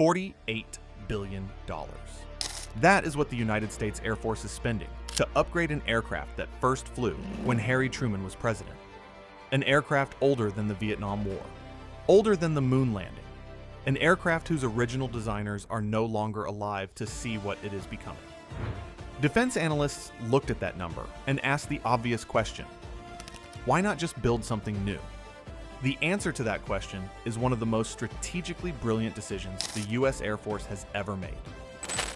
$48 billion. That is what the United States Air Force is spending to upgrade an aircraft that first flew when Harry Truman was president. An aircraft older than the Vietnam War, older than the moon landing, an aircraft whose original designers are no longer alive to see what it is becoming. Defense analysts looked at that number and asked the obvious question: why not just build something new? The answer to that question is one of the most strategically brilliant decisions the US Air Force has ever made.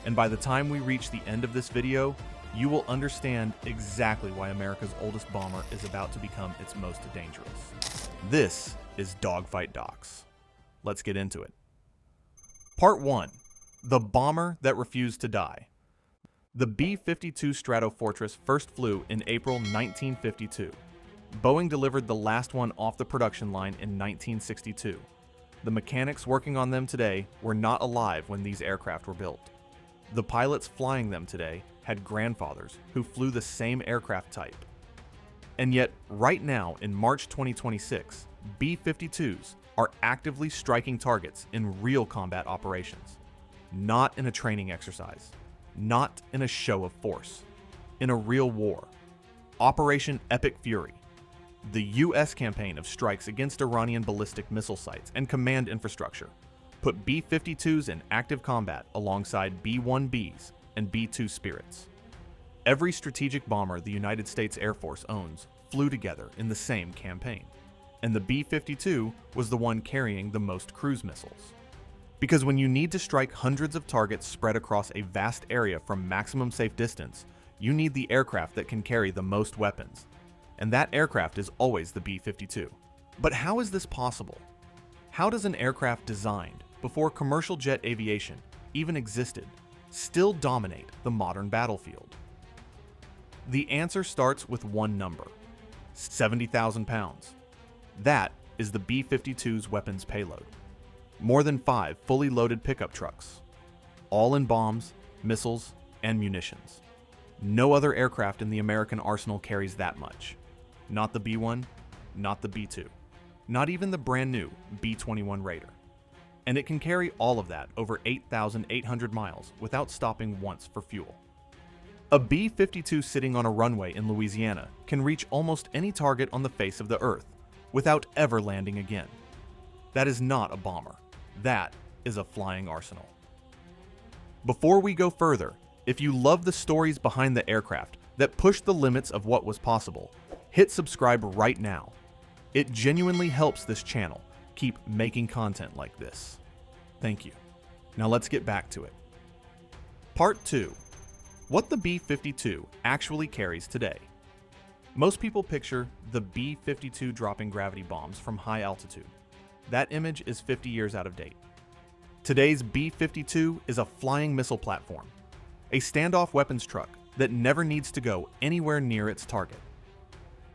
And by the time we reach the end of this video, you will understand exactly why America's oldest bomber is about to become its most dangerous. This is Dogfight Docs. Let's get into it. Part 1. The bomber that refused to die. The B-52 Stratofortress first flew in April 1952. Boeing delivered the last one off the production line in 1962. The mechanics working on them today were not alive when these aircraft were built. The pilots flying them today had grandfathers who flew the same aircraft type. And yet, right now in March 2026, B-52s are actively striking targets in real combat operations. Not in a training exercise. Not in a show of force. In a real war. Operation Epic Fury. The US campaign of strikes against Iranian ballistic missile sites and command infrastructure put B-52s in active combat alongside B-1Bs and B-2 Spirits. Every strategic bomber the United States Air Force owns flew together in the same campaign, and the B-52 was the one carrying the most cruise missiles. Because when you need to strike hundreds of targets spread across a vast area from maximum safe distance, you need the aircraft that can carry the most weapons, and that aircraft is always the B-52. But how is this possible? How does an aircraft designed before commercial jet aviation even existed still dominate the modern battlefield? The answer starts with one number: 70,000 pounds. That is the B-52's weapons payload. More than 5 fully loaded pickup trucks, all in bombs, missiles, and munitions. No other aircraft in the American arsenal carries that much. Not the B-1, not the B-2, not even the brand new B-21 Raider. And it can carry all of that over 8,800 miles without stopping once for fuel. A B-52 sitting on a runway in Louisiana can reach almost any target on the face of the earth without ever landing again. That is not a bomber. That is a flying arsenal. Before we go further, if you love the stories behind the aircraft that pushed the limits of what was possible, hit subscribe right now. It genuinely helps this channel keep making content like this. Thank you. Now let's get back to it. Part 2. What the B-52 actually carries today. Most people picture the B-52 dropping gravity bombs from high altitude. That image is 50 years out of date. Today's B-52 is a flying missile platform, a standoff weapons truck that never needs to go anywhere near its target.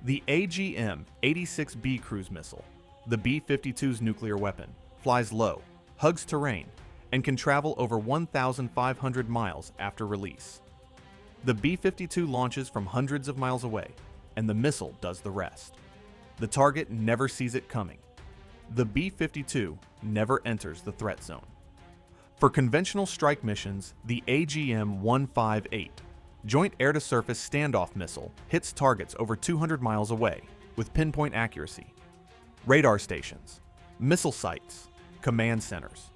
The AGM-86B cruise missile, the B-52's nuclear weapon, flies low, hugs terrain, and can travel over 1,500 miles after release. The B-52 launches from hundreds of miles away, and the missile does the rest. The target never sees it coming. The B-52 never enters the threat zone. For conventional strike missions, the AGM-158 Joint Air-to-Surface Standoff Missile hits targets over 200 miles away with pinpoint accuracy. Radar stations, missile sites, command centers.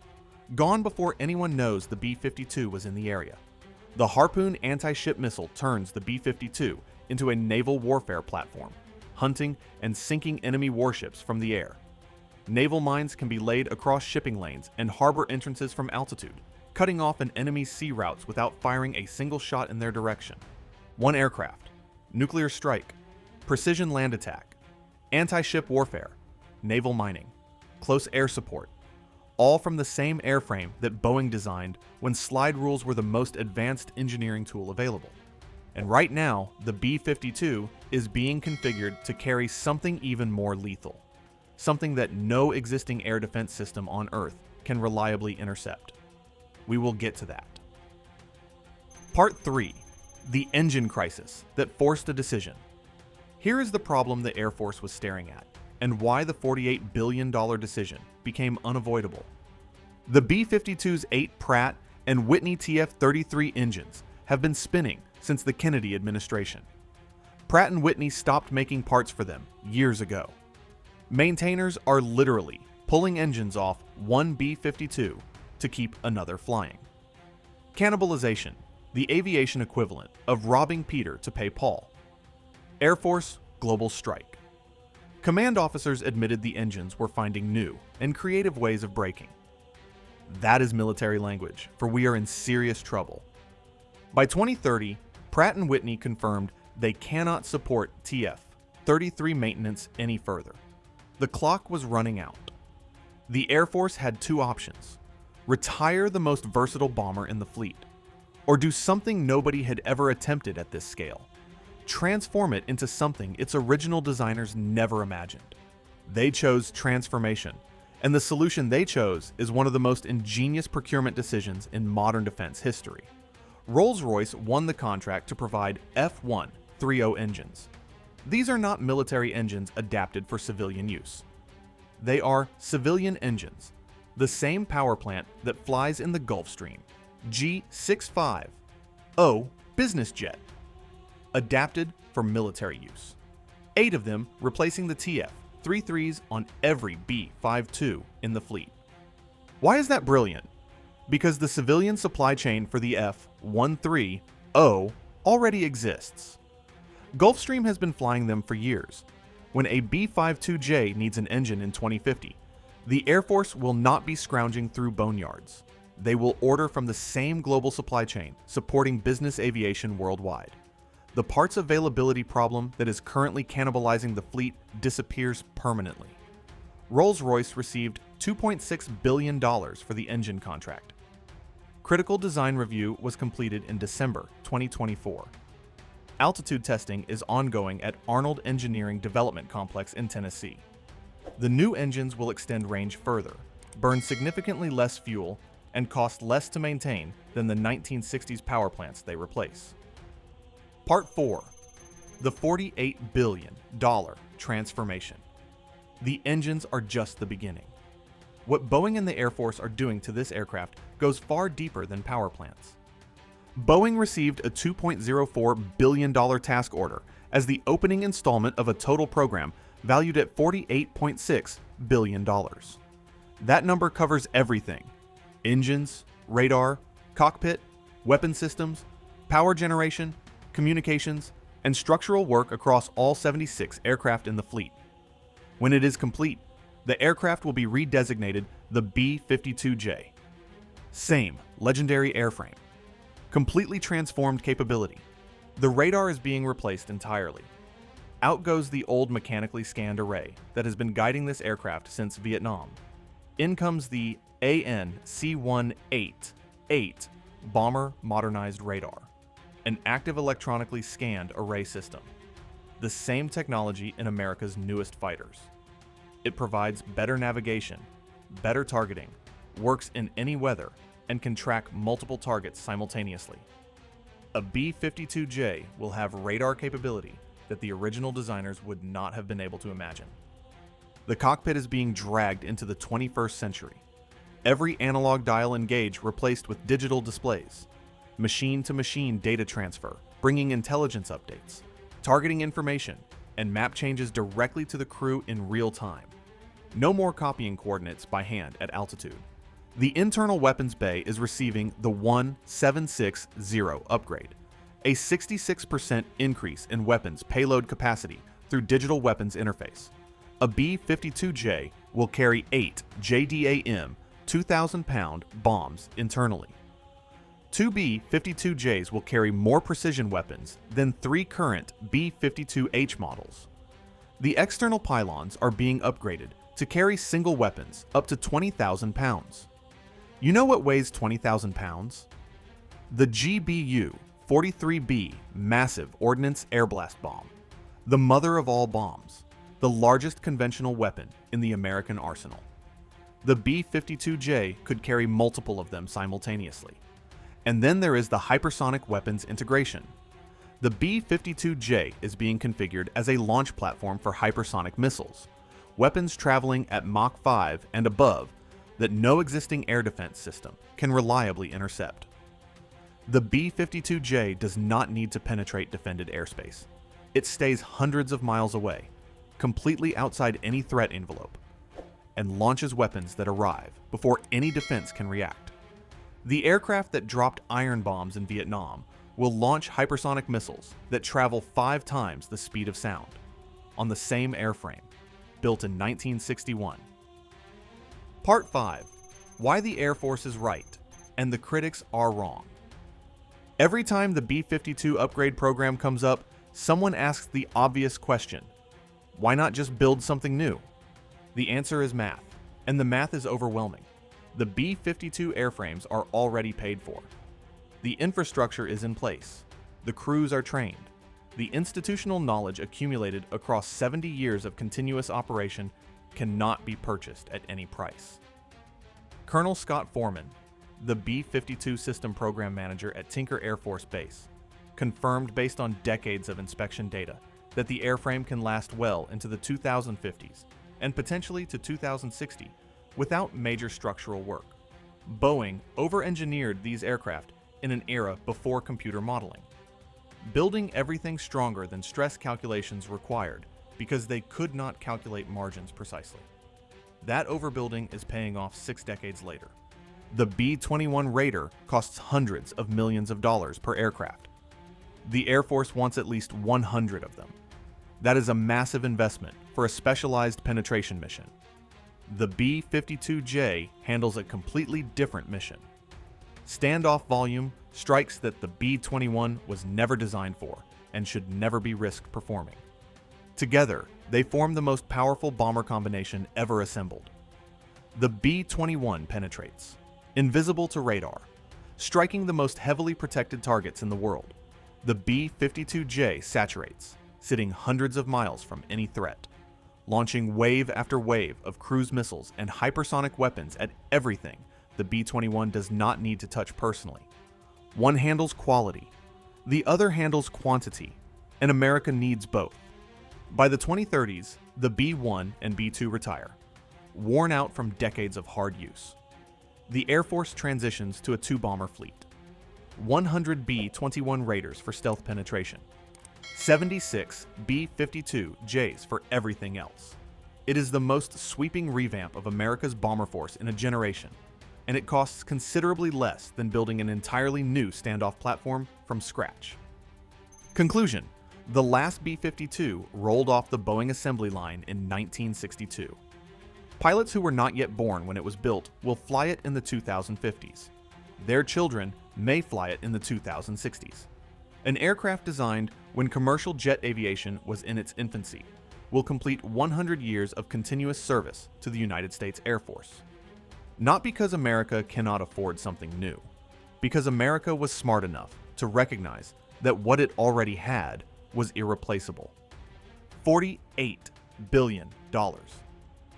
Gone before anyone knows the B-52 was in the area. The Harpoon anti-ship missile turns the B-52 into a naval warfare platform, hunting and sinking enemy warships from the air. Naval mines can be laid across shipping lanes and harbor entrances from altitude, cutting off an enemy's sea routes without firing a single shot in their direction. One aircraft, nuclear strike, precision land attack, anti-ship warfare, naval mining, close air support, all from the same airframe that Boeing designed when slide rules were the most advanced engineering tool available. And right now, the B-52 is being configured to carry something even more lethal, something that no existing air defense system on Earth can reliably intercept. We will get to that. Part 3. The engine crisis that forced a decision. Here is the problem the Air Force was staring at, and why the $48 billion decision became unavoidable. The B-52's 8 Pratt and Whitney TF-33 engines have been spinning since the Kennedy administration. Pratt & Whitney stopped making parts for them years ago. Maintainers are literally pulling engines off one B-52 to keep another flying. Cannibalization, the aviation equivalent of robbing Peter to pay Paul. Air Force global strike. Command officers admitted the engines were finding new and creative ways of braking. That is military language, for we are in serious trouble. By 2030, Pratt & Whitney confirmed they cannot support TF-33 maintenance any further. The clock was running out. The Air Force had two options: retire the most versatile bomber in the fleet, or do something nobody had ever attempted at this scale: transform it into something its original designers never imagined. They chose transformation, and the solution they chose is one of the most ingenious procurement decisions in modern defense history. Rolls-Royce won the contract to provide F130 engines. These are not military engines adapted for civilian use. They are civilian engines, the same power plant that flies in the Gulfstream, G65O business jet, adapted for military use. 8 of them replacing the TF-33s on every B-52 in the fleet. Why is that brilliant? Because the civilian supply chain for the F-13O already exists. Gulfstream has been flying them for years. When a B-52J needs an engine in 2050, the Air Force will not be scrounging through boneyards. They will order from the same global supply chain supporting business aviation worldwide. The parts availability problem that is currently cannibalizing the fleet disappears permanently. Rolls-Royce received $2.6 billion for the engine contract. Critical design review was completed in December 2024. Altitude testing is ongoing at Arnold Engineering Development Complex in Tennessee. The new engines will extend range further, burn significantly less fuel, and cost less to maintain than the 1960s power plants they replace. Part 4. The $48 billion transformation. The engines are just the beginning. What Boeing and the Air Force are doing to this aircraft goes far deeper than power plants. Boeing received a $2.04 billion task order as the opening installment of a total program valued at $48.6 billion. That number covers everything: engines, radar, cockpit, weapon systems, power generation, communications, and structural work across all 76 aircraft in the fleet. When it is complete, the aircraft will be redesignated the B-52J. Same legendary airframe. Completely transformed capability. The radar is being replaced entirely. Out goes the old mechanically scanned array that has been guiding this aircraft since Vietnam. In comes the ANC-188 Bomber Modernized Radar, an active electronically scanned array system. The same technology in America's newest fighters. It provides better navigation, better targeting, works in any weather, and can track multiple targets simultaneously. A B-52J will have radar capability that the original designers would not have been able to imagine. The cockpit is being dragged into the 21st century. Every analog dial and gauge replaced with digital displays. Machine-to-machine data transfer, bringing intelligence updates, targeting information, and map changes directly to the crew in real time. No more copying coordinates by hand at altitude. The internal weapons bay is receiving the 1760 upgrade, a 66% increase in weapons payload capacity through digital weapons interface. A B-52J will carry 8 JDAM 2,000-pound bombs internally. 2 B-52Js will carry more precision weapons than 3 current B-52H models. The external pylons are being upgraded to carry single weapons up to 20,000 pounds. You know what weighs 20,000 pounds? The GBU-43B massive ordnance air blast bomb, the mother of all bombs, the largest conventional weapon in the American arsenal. The B-52J could carry multiple of them simultaneously. And then there is the hypersonic weapons integration. The B-52J is being configured as a launch platform for hypersonic missiles, weapons traveling at Mach 5 and above that no existing air defense system can reliably intercept. The B-52J does not need to penetrate defended airspace. It stays hundreds of miles away, completely outside any threat envelope, and launches weapons that arrive before any defense can react. The aircraft that dropped iron bombs in Vietnam will launch hypersonic missiles that travel 5 times the speed of sound on the same airframe, built in 1961. Part 5. Why the Air Force is right and the critics are wrong. Every time the B-52 upgrade program comes up, someone asks the obvious question: why not just build something new? The answer is math, and the math is overwhelming. The B-52 airframes are already paid for. The infrastructure is in place. The crews are trained. The institutional knowledge accumulated across 70 years of continuous operation cannot be purchased at any price. Colonel Scott Foreman, the B-52 System Program Manager at Tinker Air Force Base, confirmed based on decades of inspection data that the airframe can last well into the 2050s and potentially to 2060 without major structural work. Boeing over-engineered these aircraft in an era before computer modeling, building everything stronger than stress calculations required because they could not calculate margins precisely. That overbuilding is paying off 6 decades later. The B-21 Raider costs hundreds of millions of dollars per aircraft. The Air Force wants at least 100 of them. That is a massive investment for a specialized penetration mission. The B-52J handles a completely different mission. Standoff volume, strikes that the B-21 was never designed for and should never be risked performing. Together, they form the most powerful bomber combination ever assembled. The B-21 penetrates, invisible to radar, striking the most heavily protected targets in the world. The B-52J saturates, sitting hundreds of miles from any threat, launching wave after wave of cruise missiles and hypersonic weapons at everything the B-21 does not need to touch personally. One handles quality, the other handles quantity, and America needs both. By the 2030s, the B-1 and B-2 retire, worn out from decades of hard use. The Air Force transitions to a 2-bomber fleet. 100 B-21 Raiders for stealth penetration. 76 B-52Js for everything else. It is the most sweeping revamp of America's bomber force in a generation, and it costs considerably less than building an entirely new standoff platform from scratch. Conclusion: the last B-52 rolled off the Boeing assembly line in 1962. Pilots who were not yet born when it was built will fly it in the 2050s. Their children may fly it in the 2060s. An aircraft designed when commercial jet aviation was in its infancy will complete 100 years of continuous service to the United States Air Force. Not because America cannot afford something new, because America was smart enough to recognize that what it already had was irreplaceable. $48 billion.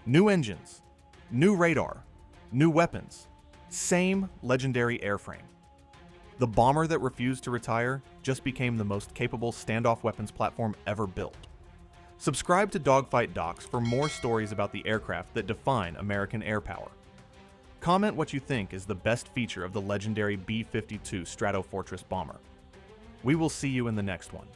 New engines, new radar, new weapons, same legendary airframe. The bomber that refused to retire just became the most capable standoff weapons platform ever built. Subscribe to Dogfight Docs for more stories about the aircraft that define American air power. Comment what you think is the best feature of the legendary B-52 Stratofortress bomber. We will see you in the next one.